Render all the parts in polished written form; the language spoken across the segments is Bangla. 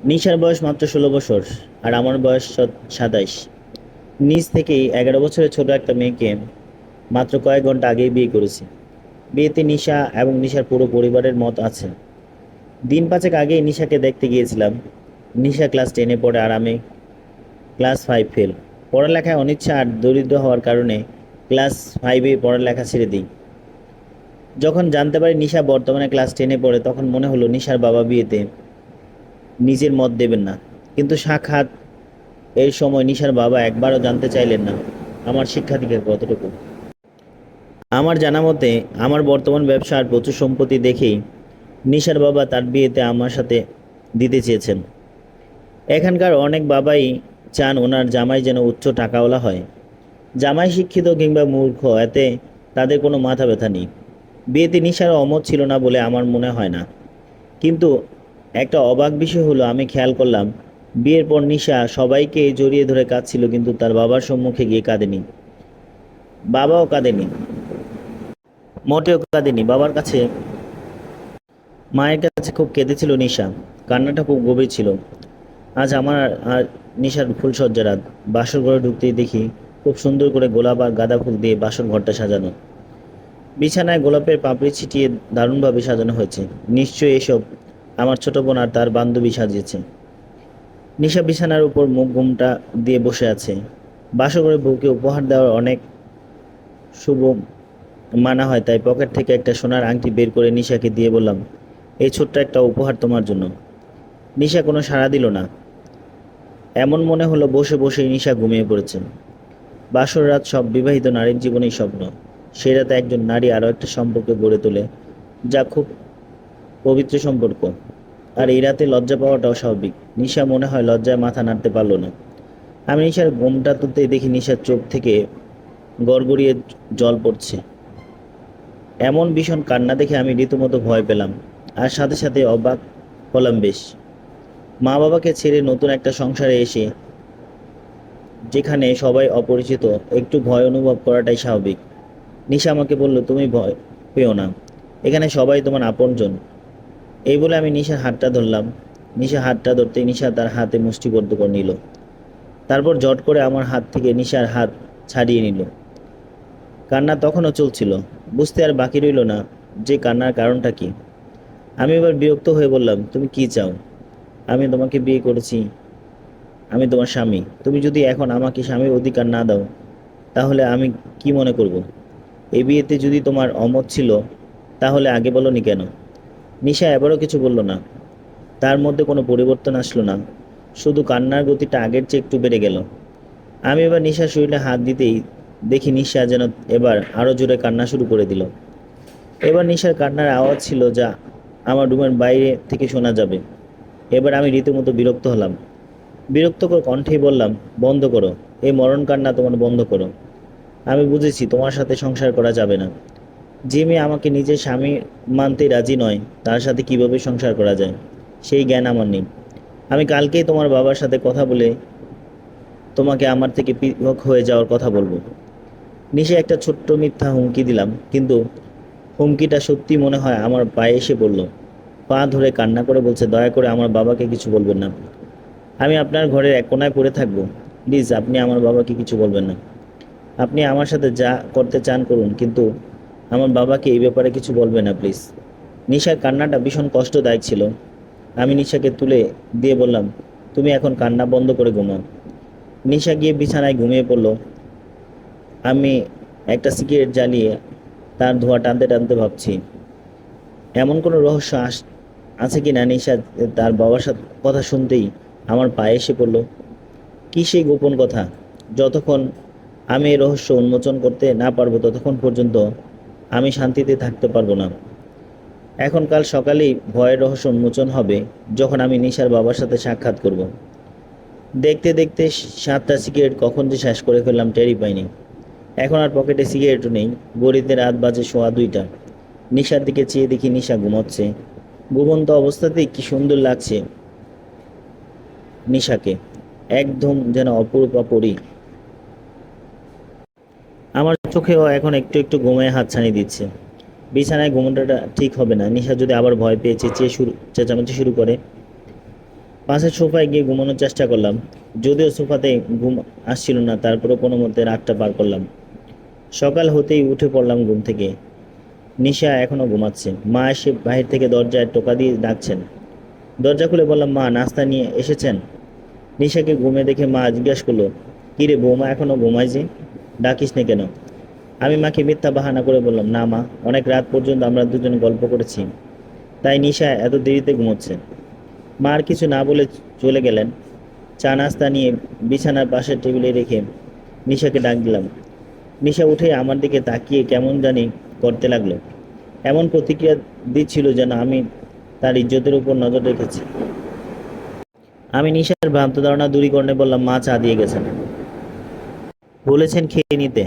নিশার বয়স মাত্র 16 বছর, আর আমার বয়স 27। নিজ থেকেই 11 বছরের ছোট একটা মেয়েকে মাত্র কয়েক ঘন্টা আগেই বিয়ে করেছি। বিয়েতে নিশা এবং নিশার পুরো পরিবারের মত আছে। দিন পাঁচেক আগেই নিশাকে দেখতে গিয়েছিলাম। নিশা ক্লাস 10-এ পড়ে আর আমি ক্লাস 5 ফেল। পড়ালেখায় অনিচ্ছা আর দরিদ্র হওয়ার কারণে ক্লাস 5-এ পড়ালেখা ছেড়ে দিই। যখন জানতে পারি নিশা বর্তমানে ক্লাস 10-এ পড়ে, তখন মনে হলো নিশার বাবা বিয়েতে নিজের মত দেবেন না। কিন্তু সাক্ষাৎ এই সময় নিশার বাবা একবারও জানতে চাইলেন না আমার শিক্ষা দীক্ষা কতটুকু। আমার জানা মতে আমার বর্তমান ব্যবসা আর প্রচুর সম্পত্তি দেখেই নিশার বাবা তার বিয়েতে আমার সাথে দিতে চেয়েছেন। এখানকার অনেক বাবাই চান ওনার জামাই যেন উচ্চ টাকাওয়ালা হয়। জামাই শিক্ষিত কিংবা মূর্খ, এতে তাদের কোনো মাথা ব্যথা নেই। বিয়েতে নিশার অমত ছিল না বলে আমার মনে হয় না। কিন্তু একটা অবাক বিষয় হলো, আমি খেয়াল করলাম বিয়ের পর নিশা সবাইকে জড়িয়ে ধরে কাঁদছিল, কিন্তু তার বাবার সম্মুখে গিয়ে কাঁদেনি। বাবাও কাঁদেনি, মোটেও কাঁদেনি। বাবার কাছে, মায়ের কাছে খুব কেঁদেছিল নিশা। কান্নাটা খুব গভীর ছিল। আজ আমার আর নিশার ফুলসজ্জা রাত। বাসর ঘরে ঢুকতেই দেখি খুব সুন্দর করে গোলাপ আর গাঁদা ফুল দিয়ে বাসর ঘরটা সাজানো। বিছানায় গোলাপের পাপড়ি ছিটিয়ে দারুণভাবে সাজানো হয়েছে। নিশ্চয়ই এসব আমার ছোট বোন আর তার বান্ধবী সাজিয়েছে। নিশা বিছানার উপর মুখ ঘুমটা দিয়ে বসে আছে। বাসর ঘরে বউকে উপহার দেওয়ার অনেক শুভ মানা হয়, তাই পকেট থেকে একটা সোনার আংটি বের করে নিশাকে দিয়ে বললাম, এই ছোট্ট একটা উপহার তোমার জন্য। নিশা কোনো সাড়া দিল না। এমন মনে হলো বসে বসেই নিশা ঘুমিয়ে পড়েছে। বাসর রাত সব বিবাহিত নারীর জীবনেই স্বপ্ন। সেই রাতে একজন নারী আরও একটা সম্পর্ক গড়ে তোলে, যা খুব পবিত্র সম্পর্ক। আর এই রাতে লজ্জা পাওয়াটাও স্বাভাবিক। নিশা মনে হয় লজ্জায় মাথা নাড়তে পারল না। আমি নিশার ঘুমটা তুলতেই দেখি নিশার চোখ থেকে গড়গড়িয়ে জল পড়ছে। এমন ভীষণ কান্না দেখে আমি রীতিমতো ভয় পেলাম, আর সাথে সাথে অবাক হলাম বেশ। মা বাবাকে ছেড়ে নতুন একটা সংসারে এসে, যেখানে সবাই অপরিচিত, একটু ভয় অনুভব করাটাই স্বাভাবিক। নিশা আমাকে বলল, তুমি ভয় পেও না, এখানে সবাই তোমার আপনজন। এই বলে আমি নিশার হাতটা ধরলাম। নিশা হাতটা ধরতেই নিশা তার হাতে মুষ্টিবদ্ধ করে নিল। তারপর জট করে আমার হাত থেকে নিশার হাত ছাড়িয়ে নিল। কান্না তখনও চলছিল। বুঝতে আর বাকি রইল না যে কান্নার কারণটা কি। আমি এবার বিরক্ত হয়ে বললাম, তুমি কি চাও? আমি তোমাকে বিয়ে করেছি, আমি তোমার স্বামী। তুমি যদি এখন আমাকে স্বামীর অধিকার না দাও, তাহলে আমি কি মনে করব? এই বিয়েতে যদি তোমার অমত ছিল, তাহলে আগে বলনি কেন? নিশা এবারও কিছু বলল না। তার মধ্যে কোনো পরিবর্তন আসলো না, শুধু কান্নার গতিটা আগের চেয়ে একটু বেড়ে গেল। আমি এবার নিশার শরীরে হাত দিতেই দেখি নিশা যেন এবার আরও জোরে কান্না শুরু করে দিল। এবার নিশার কান্নার আওয়াজ ছিল যা আমার রুমের বাইরে থেকে শোনা যাবে। এবার আমি রীতিমতো বিরক্ত হলাম। বিরক্তকর কণ্ঠেই বললাম, বন্ধ করো, এই মরণ কান্না তোমার বন্ধ করো। আমি বুঝেছি তোমার সাথে সংসার করা যাবে না। যে মেয়ে আমাকে নিজের স্বামী মানতে রাজি নয়, তার সাথে কিভাবে সংসার করা যায় সেই জ্ঞান আমার নেই। আমি কালকেই তোমার বাবার সাথে কথা বলে তোমাকে আমার থেকে পৃথক হয়ে যাওয়ার কথা বলবো। নিশে একটা ছোট্ট মিথ্যা হুমকি দিলাম, কিন্তু হুমকিটা সত্যি মনে হয় আমার পায়ে এসে পড়ল। পা ধরে কান্না করে বলছে, দয়া করে আমার বাবাকে কিছু বলবেন না। আমি আপনার ঘরের এক কোনায় পড়ে থাকবো। প্লিজ আপনি আমার বাবাকে কিছু বলবেন না। আপনি আমার সাথে যা করতে চান করুন, কিন্তু আমার বাবাকে এই ব্যাপারে কিছু বলবেন না প্লিজ। নিশার কান্নাটা ভীষণ কষ্টদায়ক ছিল। আমি নিশাকে তুলে দিয়ে বললাম, তুমি এখন কান্না বন্ধ করে ঘুমাও। নিশা গিয়ে বিছানায় ঘুমিয়ে পড়ল। আমি একটা সিগারেট জ্বালিয়ে তার ধোঁয়া টানতে টানতে ভাবছি, এমন কোনো রহস্য আছে কি না। নিশা তার বাবার সাথে কথা শুনতেই আমার পায়ে এসে পড়ল। কী সেই গোপন কথা? যতক্ষণ আমি এই রহস্য উন্মোচন করতে না পারবো, ততক্ষণ পর্যন্ত আমি শান্তিতে থাকতে পারবো না। এখন কাল সকালেই ভয়ের রহস্য উন্মোচন হবে, যখন আমি নিশার বাবার সাথে সাক্ষাৎ করব। দেখতে দেখতে 7টা সিগারেট কখন যে শেষ করে ফেললাম টেরই পাইনি। এখন আর পকেটে সিগারেটও নেই। ঘড়িতে রাত বাজে 1:15। নিশার দিকে চেয়ে দেখি নিশা ঘুমোচ্ছে। ঘুমন্ত অবস্থাতেই কি সুন্দর লাগছে নিশাকে, একদম যেন অপরূপা পরী। আমার চোখেও এখন একটু একটু ঘুমে হাতছানি দিচ্ছে। বিছানায় ঘুমোনোটা ঠিক হবে না। নিশা যদি আবার ভয় পেয়ে চেঁচামেচি শুরু করে, পাশের সোফায় গিয়ে ঘুমানোর চেষ্টা করলাম, যদিও সোফাতে ঘুম আসছিল না, তারপরও কোনো মতে রাতটা পার করলাম। সকাল হতেই উঠে পড়লাম ঘুম থেকে। নিশা এখনো ঘুমাচ্ছে। মা এসে বাহির থেকে দরজায় টোকা দিয়ে ডাকছেন। দরজা খুলে বললাম, মা, নাস্তা নিয়ে এসেছেন? নিশাকে ঘুমে দেখে মা জিজ্ঞাসা করলো, কি রে বৌমা, এখনো ঘুমায় যে, ডাকিস নে কেন? আমি মাকে মিথ্যা বাহানা করে বললাম, না মা, অনেক রাত পর্যন্ত আমরা দুজন গল্প করেছি, তাই নিশা এত দেরিতে ঘুমোচ্ছে। মা আর কিছু না বলে চলে গেলেন। চা নাস্তা নিয়ে বিছানার পাশের টেবিলে রেখে নিশাকে ডাক দিলাম। নিশা উঠে আমার দিকে তাকিয়ে কেমন জানি করতে লাগলো, এমন প্রতিক্রিয়া দিচ্ছিল যেন আমি তার ইজ্জতের উপর নজর রেখেছি। আমি নিশার ভ্রান্ত ধারণা দূরীকরণে বললাম, মা চা দিয়ে গেছেন, বলেছেন খেয়ে নিতে।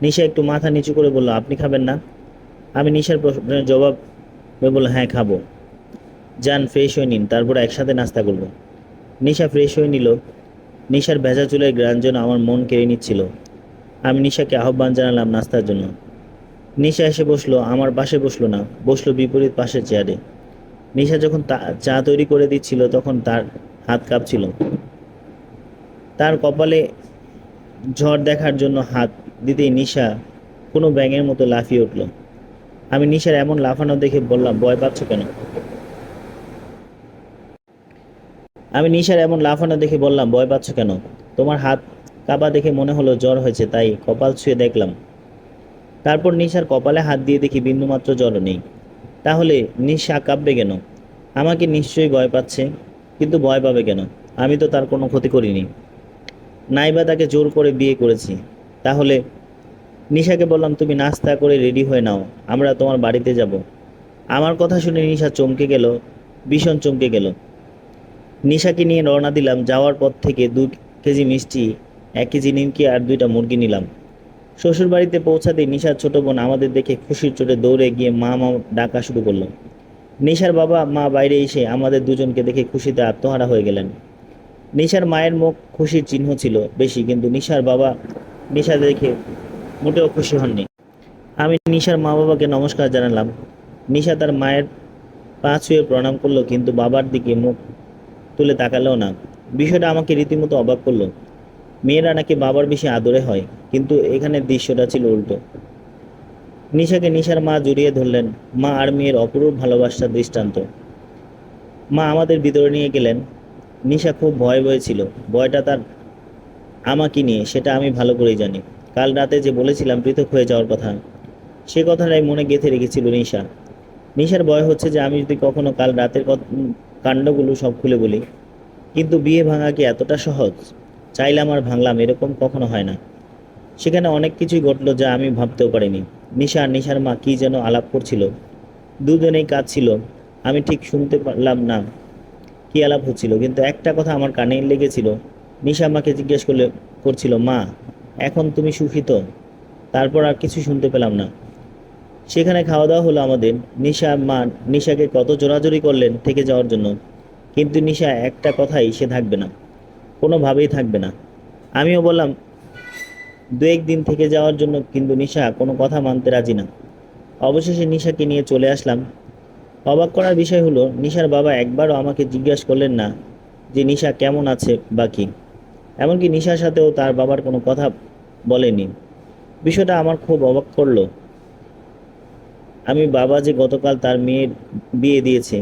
নিশা একটু মাথা নিচু করে বলল, আপনি খাবেন না? আমি নিশার প্রশ্নের জবাব বললাম, হ্যাঁ খাবো। যান ফ্রেশ হয়ে নিন, তারপর একসাথে নাস্তা করব। নিশা ফ্রেশ হয়ে নিল। নিশার ভেজা চুলের গ্রান যেন আমার মন কেড়ে নিচ্ছিল। আমি নিশাকে আহ্বান জানালাম নাস্তার জন্য। নিশা এসে বসলো, আমার পাশে বসলো না, বসলো বিপরীত পাশের চেয়ারে। নিশা যখন চা তৈরি করে দিচ্ছিল তখন তার হাত কাঁপছিল। তার কপালে ঝড় দেখার জন্য হাত দিতেই নিশা কোনো ব্যাঙের মতো লাফিয়ে উঠল। আমি নিশার এমন লাফানো দেখে বললাম, ভয় পাচ্ছ কেন? তোমার হাত কাঁপা দেখে মনে হলো জ্বর হয়েছে, তাই কপাল ছুঁয়ে দেখলাম। তারপর নিশার কপালে হাত দিয়ে দেখি বিন্দুমাত্র জ্বরও নেই। তাহলে নিশা কাঁপবে কেন? আমাকে নিশ্চয়ই ভয় পাচ্ছে, কিন্তু ভয় পাবে কেন? আমি তো তার কোনো ক্ষতি করিনি, নাইবা তাকে জোর করে বিয়ে করেছি। তাহলে নিশাকে বললাম, তুমি নাস্তা করে রেডি হয়ে নাও, আমরা তোমার বাড়িতে যাব। আমার কথা শুনে নিশা চমকে গেল, ভীষণ চমকে গেল। নিশাকে নিয়ে রওনা দিলাম। যাওয়ার পথ থেকে 2 কেজি মিষ্টি, 1 কেজি নিমকি আর 2টা মুরগি নিলাম। শ্বশুর বাড়িতে পৌঁছাতেই নিশার ছোট বোন আমাদের দেখে খুশির চোটে দৌড়ে গিয়ে মা মা ডাকা শুরু করলো। নিশার বাবা মা বাইরে এসে আমাদের দুজনকে দেখে খুশিতে আত্মহারা হয়ে গেলেন। নিশার মায়ের মুখ খুশির চিহ্ন ছিল বেশি, কিন্তু নিশার বাবা নিশা দেখে মোটেও খুশি হননি। আমি নিশার মা বাবাকে নমস্কার জানালাম। নিশা তার মায়ের পা ছুঁয়ে প্রণাম করলো, কিন্তু বাবার দিকে মুখ তুলে তাকালেও না। বিষয়টা আমাকে রীতিমতো অবাক করলো। মেয়েরা নাকি বাবার বেশি আদরে হয়, কিন্তু এখানে দৃশ্যটা ছিল উল্টো। নিশাকে নিশার মা জড়িয়ে ধরলেন। মা আর মেয়ের অপরূপ ভালোবাসার দৃষ্টান্ত। মা আমাদের ভিতরে নিয়ে গেলেন। নিশা খুব ভয় ভয়ে ছিল। ভয়টা তার আমাকে নিয়ে, সেটা আমি ভালো করেই জানি। কাল রাতে যে বলেছিলাম পৃথক হয়ে যাওয়ার কথা, সে কথাটাই মনে গেঁথে রেখেছিল নিশা। নিশার ভয় হচ্ছে যে আমি যদি কখনো কাল রাতের কাণ্ডগুলো সব খুলে বলি। কিন্তু বিয়ে ভাঙা কি এতটা সহজ? চাইলাম আর ভাঙলাম, এরকম কখনো হয় না। সেখানে অনেক কিছুই ঘটলো যা আমি ভাবতেও পারিনি। নিশা আর নিশার মা কি যেন আলাপ করছিল। দুজনেই কাঁদছিল। আমি ঠিক শুনতে পারলাম না কি আলাপ হচ্ছিল, কিন্তু একটা কথা আমার কানে লেগেছিল। নিশা আমাকে করছিল, মা, এখন তুমি সুখী তো? তারপর আর কিছু শুনতে পেলাম না। সেখানে খাওয়া দাওয়া হলো আমাদের। নিশা মা নিশাকে কত জোরাজোরি করলেন থেকে যাওয়ার জন্য, কিন্তু নিশা একটা কথাই, সে থাকবে না, কোনোভাবেই থাকবে না। আমিও বললাম 2-1 দিন থেকে যাওয়ার জন্য, কিন্তু নিশা কোনো কথা মানতে রাজি না। অবশেষে নিশাকে নিয়ে চলে আসলাম। অবাক করার বিষয় হলো, নিশার বাবা একবারও আমাকে জিজ্ঞাসা করলেন না যে নিশা কেমন আছে বা কি। এমনকি নিশার সাথেও তার বাবার কোনো কথা বলেনি। বিষয়টা আমার খুব অবাক করলো। আমি বাবা যে গতকাল তার মেয়ের বিয়ে দিয়েছে,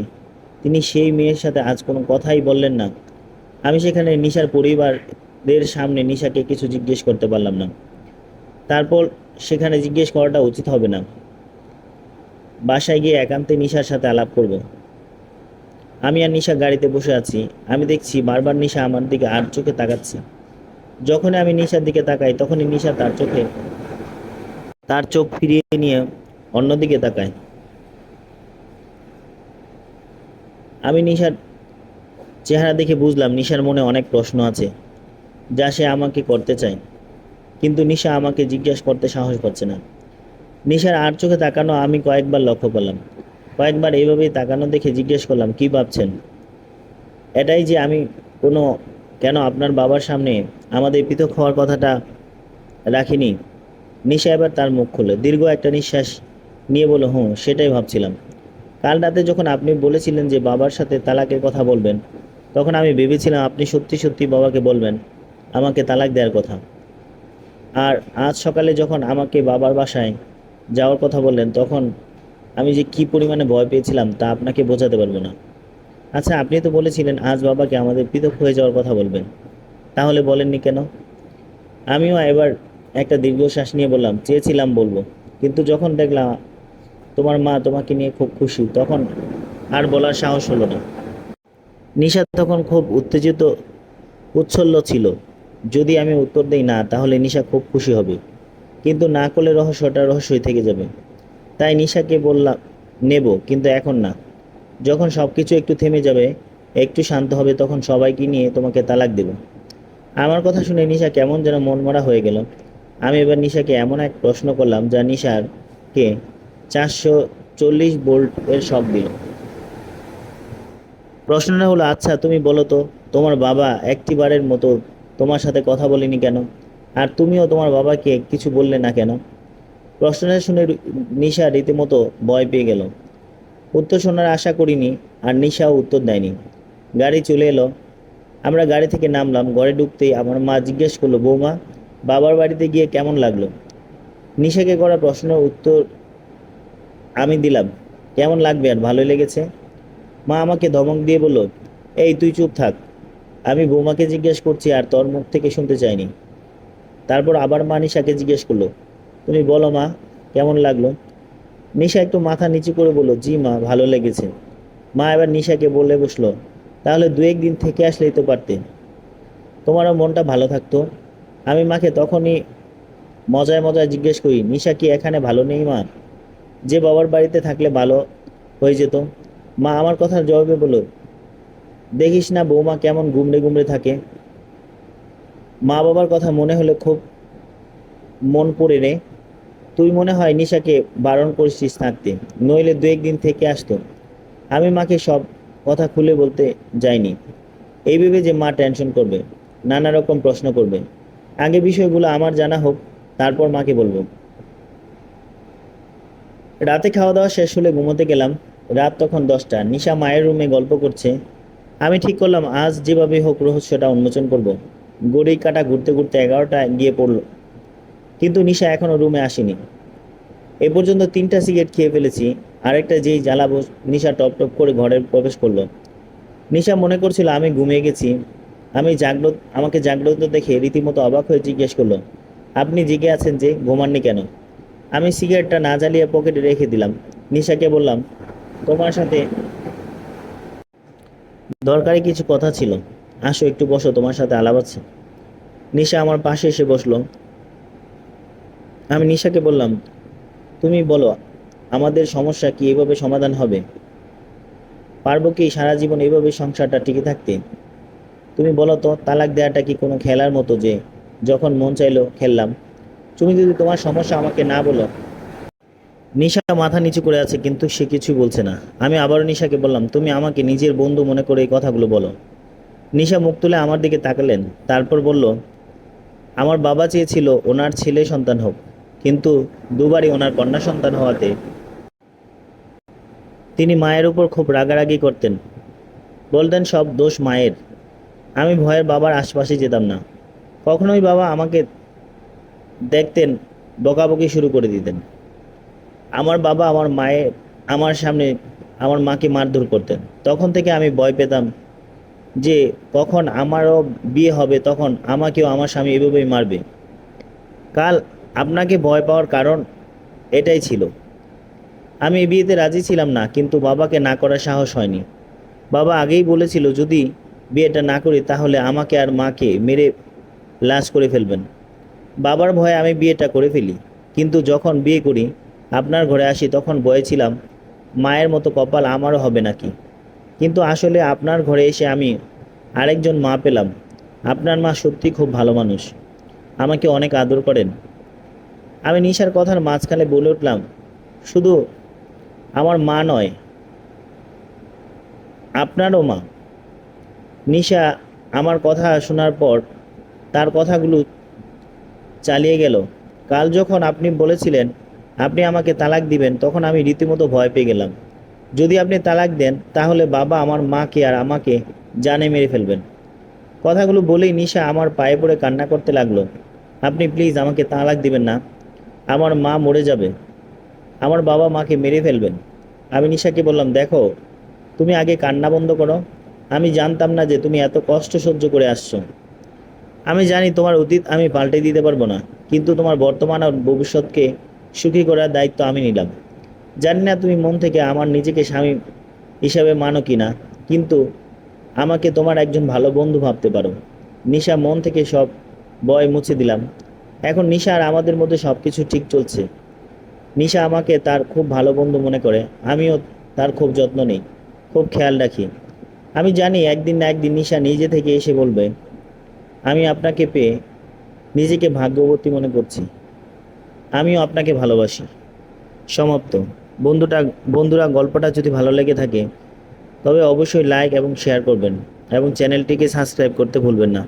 তিনি সেই মেয়ের সাথে আজ কোনো কথাই বললেন না। আমি সেখানে নিশার পরিবারের সামনে নিশাকে কিছু জিজ্ঞেস করতে পারলাম না। তারপর সেখানে জিজ্ঞেস করাটা উচিত হবে না। বাসায় গিয়ে একান্তে নিশার সাথে আলাপ করব। আমি আর নিশা গাড়িতে বসে আছি। আমি দেখছি বারবার নিশা আমার দিকে আর চোখে তাকাচ্ছে। যখনই আমি নিশার দিকে তাকাই, তখনই নিশা তার চোখ ফিরিয়ে নিয়ে অন্যদিকে তাকায়। আমি নিশার চেহারা দেখে বুঝলাম নিশার মনে অনেক প্রশ্ন আছে, যা সে আমাকে করতে চায়, কিন্তু নিশা আমাকে জিজ্ঞাসা করতে সাহস পাচ্ছে না। নিশার আর চোখে তাকানো আমি কয়েকবার লক্ষ্য করলাম। কয়েকবার এইভাবেই তাকানো দেখে জিজ্ঞেস করলাম, কি ভাবছেন? এটাই যে আমি কোনো কেন আপনার বাবার সামনে আমাদের পৃথক হওয়ার কথাটা রাখিনি। নিশা এবার তার মুখ খুলে দীর্ঘ একটা নিঃশ্বাস নিয়ে বলল, হুঁ, সেটাই ভাবছিলাম। কাল রাতে যখন আপনি বলেছিলেন যে বাবার সাথে তালাকের কথা বলবেন, তখন আমি ভেবেছিলাম আপনি সত্যি সত্যি বাবাকে বলবেন আমাকে তালাক দেওয়ার কথা। আর আজ সকালে যখন আমাকে বাবার বাসায় যাওয়ার কথা বললেন, তখন আমি যে কি পরিমাণে ভয় পেয়েছিলাম তা আপনাকে বোঝাতে পারবো না। আচ্ছা, আপনি তো বলেছিলেন আজ বাবাকে আমাদের পৃথক হয়ে যাওয়ার কথা বলবেন, তাহলে বলেননি কেন? আমিও এবার একটা দীর্ঘশ্বাস নিয়ে বললাম, চেয়েছিলাম বলবো, কিন্তু যখন দেখলাম তোমার মা তোমাকে নিয়ে খুব খুশি, তখন আর বলার সাহস হলো না। নিশা তখন খুব উত্তেজিত উচ্ছল্ল ছিল। যদি আমি উত্তর দেই না, তাহলে নিশা খুব খুশি হবে, কিন্তু না করলে রহস্যটা রহস্যই থেকে যাবে। তাই নিশাকে বললাম নেব, কিন্তু এখন না। যখন সব কিছু একটু থেমে যাবে, একটু শান্ত হবে, তখন সবাইকে নিয়ে তোমাকে তালাক দেব। আমার কথা শুনে নিশা কেমন যেন মনমরা হয়ে গেল। আমি এবার নিশাকে এমন এক প্রশ্ন করলাম যা নিশারকে 440 ভোল্ট এর শক দিল। প্রশ্নটা হলো, আচ্ছা তুমি বলো তো, তোমার বাবা একটিবারের মতো তোমার সাথে কথা বলেনি কেন? আর তুমিও তোমার বাবাকে কিছু বললে না কেন? প্রশ্নটা শুনে নিশা রীতিমতো ভয় পেয়ে গেল। উত্তর শোনার আশা করিনি, আর নিশাও উত্তর দেয়নি। গাড়ি চলে এলো। আমরা গাড়ি থেকে নামলাম। ঘরে ঢুকতেই আমার মা জিজ্ঞেস করলো, বৌমা, বাবার বাড়িতে গিয়ে কেমন লাগলো? নিশাকে করা প্রশ্নের উত্তর আমি দিলাম, কেমন লাগবে আর, ভালোই লেগেছে। মা আমাকে ধমক দিয়ে বলল, এই তুই চুপ থাক, আমি বৌমাকে জিজ্ঞেস করছি আর তোর মুখ থেকে শুনতে চাইনি। তারপর আবার মা নিশাকে জিজ্ঞেস করলো, তুমি বলো মা, কেমন লাগলো? নিশা একটু মাথা নিচু করে বলল, জি মা, ভালো লেগেছে। মা এবার নিশাকে বলে বসলো, তাহলে দু একদিন থেকে আসলেই তো পারতে, তোমারও মনটা ভালো থাকতো। আমি মাকে তখনই মজায় মজায় জিজ্ঞেস করি, নিশা কি এখানে ভালো নেই মা? যে বাবার বাড়িতে থাকলে ভালো হয়ে যেত। মা আমার কথার জবাবে বলল, দেখিস না বৌমা কেমন গুমড়ে গুমড়ে থাকে। মা বাবার কথা মনে হলে খুব মন পড়ে রে। তুই মনে হয় নিশাকে বারণ করেছিস থাকতে, নইলে দু একদিন থেকে আসতো। আমি মাকে সব কথা খুলে বলতে যাইনি, এই ভেবে যে মা টেনশন করবে, নানা রকম প্রশ্ন করবে। আগে বিষয়গুলো আমার জানা হোক, তারপর মাকে বলবো। রাতে খাওয়া দাওয়া শেষ হলে ঘুমোতে গেলাম। রাত তখন 10টা। নিশা মায়ের রুমে গল্প করছে। আমি ঠিক করলাম আজ যেভাবে হোক রহস্যটা উন্মোচন করব। ঘড়ির কাঁটা ঘুরতে ঘুরতে 11টা গিয়ে পড়ল, কিন্তু নিশা এখনো রুমে আসেনি। এ পর্যন্ত 3টা সিগারেট খেয়ে ফেলেছি। আরেকটা যেই জ্বালাবো, নিশা টপ টপ করে ঘরে প্রবেশ করলো। নিশা মনে করছিল আমি ঘুমিয়ে গেছি। আমাকে জাগ্রত দেখে রীতিমতো অবাক হয়ে জিজ্ঞেস করলো, আপনি জেগে আছেন যে, ঘুমাননি কেন? আমি সিগারেটটা না জ্বালিয়ে পকেটে রেখে দিলাম। নিশাকে বললাম, তোমার সাথে দরকারি কিছু কথা ছিল, আসো একটু বসো, তোমার সাথে আলাপ আছে। নিশা আমার পাশে এসে বসলো। আমি নিশাকে বললাম, তুমি বলো, আমাদের সমস্যা কি এভাবে সমাধান হবে? পারবো কি সারা জীবন এইভাবে সংসারটা টিকে থাকতে? তুমি বলো তো, তালাক দেওয়াটা কি কোনো খেলার মতো যে যখন মন চাইলো খেললাম? তুমি যদি তোমার সমস্যা আমাকে না বলো। নিশা মাথা নিচু করে আছে, কিন্তু সে কিছুই বলছে না। আমি আবারও নিশাকে বললাম, তুমি আমাকে নিজের বন্ধু মনে করে এই কথাগুলো বলো। নিশা মুখ তুলে আমার দিকে তাকালেন, তারপর বলল, আমার বাবা চেয়েছিল ওনার ছেলে সন্তান হোক, কিন্তু দুবারই ওনার কন্যা সন্তান হওয়াতে তিনি মায়ের উপর খুব রাগারাগি করতেন, বলতেন সব দোষ মায়ের। আমি ভয়ের বাবার আশপাশে যেতাম না। কখনোই বাবা আমাকে দেখতেন, বকাবকি শুরু করে দিতেন। আমার বাবা আমার সামনে আমার মাকে মারধর করতেন। তখন থেকে আমি ভয় পেতাম যে কখন আমারও বিয়ে হবে, তখন আমাকেও আমার স্বামী এভাবেই মারবে। কাল আপনাকে ভয় পাওয়ার কারণ এটাই ছিল। আমি এই বিয়েতে রাজি ছিলাম না, কিন্তু বাবাকে না করার সাহস হয়নি। বাবা আগেই বলেছিল যদি বিয়েটা না করি তাহলে আমাকে আর মাকে মেরে লাশ করে ফেলবেন। বাবার ভয়ে আমি বিয়েটা করে ফেলি, কিন্তু যখন বিয়ে করি, আপনার ঘরে আসি, তখন ভয়ে ছিলাম মায়ের মতো কপাল আমারও হবে নাকি। কিন্তু আসলে আপনার ঘরে এসে আমি আরেকজন মা পেলাম। আপনার মা সত্যি খুব ভালো মানুষ, আমাকে অনেক আদর করেন। আমি নিশার কথার মাঝখানে বলে উঠলাম, শুধু আমার মা নয়, আপনারও মা। নিশা আমার কথা শোনার পর তার কথাগুলো চালিয়ে গেল, কাল যখন আপনি বলেছিলেন আপনি আমাকে তালাক দিবেন, তখন আমি রীতিমতো ভয় পেয়ে গেলাম। যদি আপনি তালাক দেন তাহলে বাবা আমার মাকে আর আমাকে জানে মেরে ফেলবেন। কথাগুলো বলেই নিশা আমার পায়ে পড়ে কান্না করতে লাগলো। আপনি প্লিজ আমাকে তালাক দিবেন না, আমার মা মরে যাবে, আমার বাবা মাকে মেরে ফেলবেন। আমি নিশাকে বললাম, দেখো, তুমি আগে কান্না বন্ধ করো। আমি জানতাম না যে তুমি এত কষ্ট সহ্য করে আসছো। আমি জানি তোমার অতীত আমি পাল্টে দিতে পারবো না, কিন্তু তোমার বর্তমান আর ভবিষ্যৎকে সুখী করার দায়িত্ব আমি নিলাম। জানি না তুমি মন থেকে আমার নিজেকে স্বামী হিসাবে মানো কি না, কিন্তু আমাকে তোমার একজন ভালো বন্ধু ভাবতে পারো। নিশা মন থেকে সব ভয় মুছে দিলাম। এখন নিশা আর আমাদের মধ্যে সব কিছু ঠিক চলছে। নিশা আমাকে তার খুব ভালো বন্ধু মনে করে, আমিও তার খুব যত্ন নিই, খুব খেয়াল রাখি। আমি জানি একদিন না একদিন নিশা নিজে থেকে এসে বলবে, আমি আপনাকে পেয়ে নিজেকে ভাগ্যবতী মনে করছি, আমিও আপনাকে ভালোবাসি। সমাপ্ত। বন্ধুটা বন্ধুরা, গল্পটা যদি ভালো লেগে থাকে তবে অবশ্যই লাইক এবং শেয়ার করবেন এবং চ্যানেলটিকে সাবস্ক্রাইব করতে ভুলবেন না।